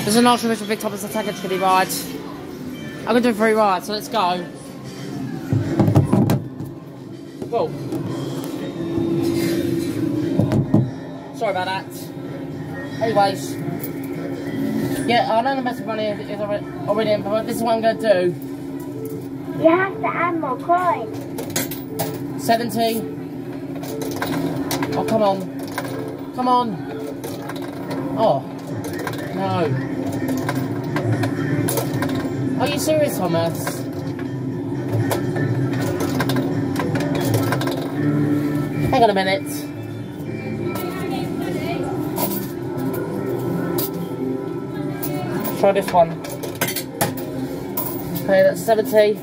There's an ultra rich with big top as a take a Kiddie ride. I'm gonna do 3 rides, so let's go. Whoa. Sorry about that. Anyways. Yeah, I know the message money is already in, but this is what I'm gonna do. You have to add more coins. 70. Oh, come on. Come on. Oh. No. Are you serious, Thomas? Hang on a minute. Try this one. Okay, that's 70.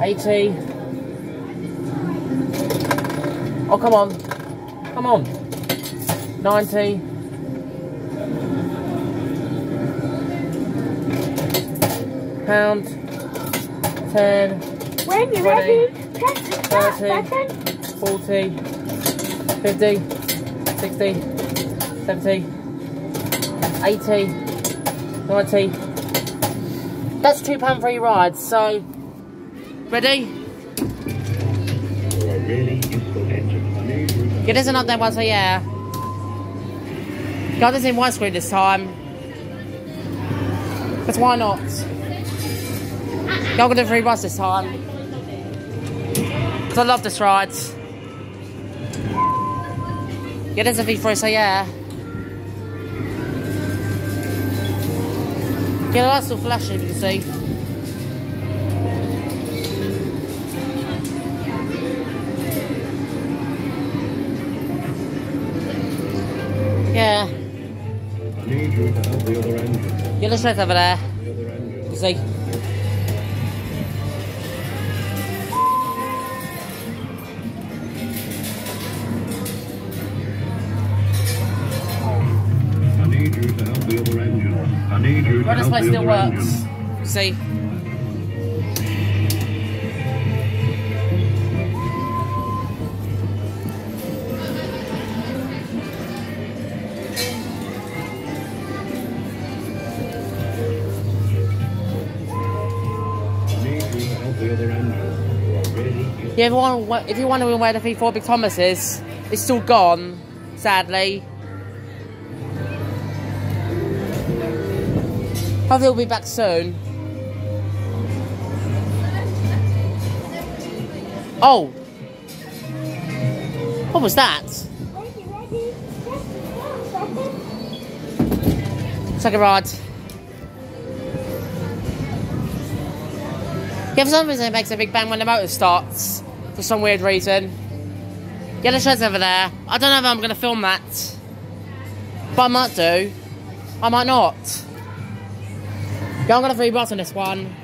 $80. Oh, come on. Come on. 90. Pound. 10. When you're 20, ready, press the start 30, button. 40, 50, 60, 70, 80, 90. That's £2 free rides, so ready? It isn't up there once, so yeah. God, this in widescreen this time. Because why not? I'm going to do 3 rides this time. Because I love this ride. Yeah, there's a V3, so yeah. Yeah, the light's still flashing, you can see. Yeah. I need you to help the other engine. Yeah, let's over there. You see. I need you to help the other engine. I need you to Well, this help place the still other works. engine. You see. Yeah, if you're wondering where the V4 Big Thomas is, it's still gone, sadly. Hopefully it'll be back soon. Oh! What was that? When you're ready, press the start button. Second ride. Yeah, for some reason it makes a big bang when the motor starts. For some weird reason. Yeah, the shed's over there. I don't know if I'm going to film that. But I might do. I might not. Yeah, I'm going to 3 rides on this one.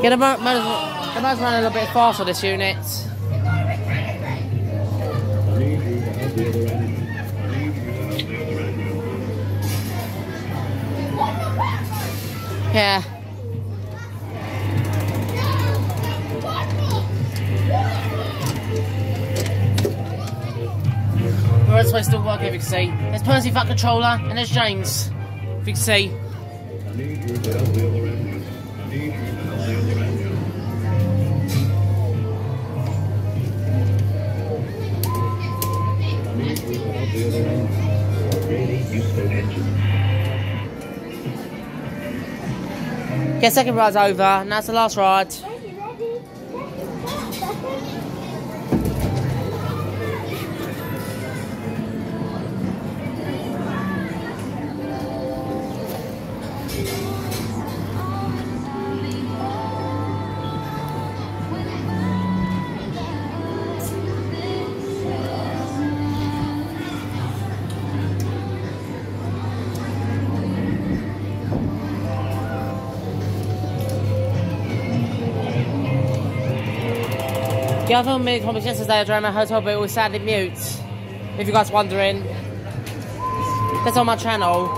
Yeah, the motor's running a little bit faster, this unit. Yeah. The rest way still working, if you can see. There's Percy Fat Controller, and there's James, if you can see. I need you to help the other engine. I need you to help the other engine. I need you to help the other engine. Really useful engine. Yeah, second ride's over, and that's the last ride. When you're ready, press the start button. Yeah, I filmed mini comics yesterday during my hotel, but it was sadly mute. If you guys wondering, that's on my channel.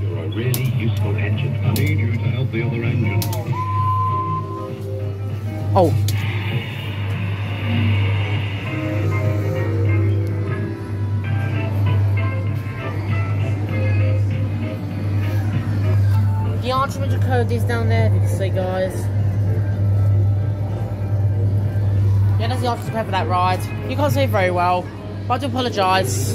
You're a really useful engine. I need you to help the other engines. Oh. The Archimage code is down there, if you can see, guys. Yeah, that's the Archimage code for that ride. You can't see it very well, but I do apologise.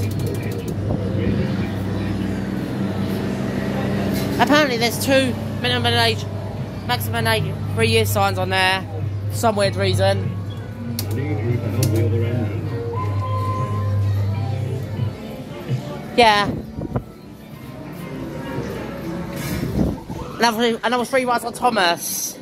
Apparently, there's 2 minimum age, maximum age, 3 year signs on there, for some weird reason. I need you to help the other engines. Yeah. Another 3 rides on Thomas.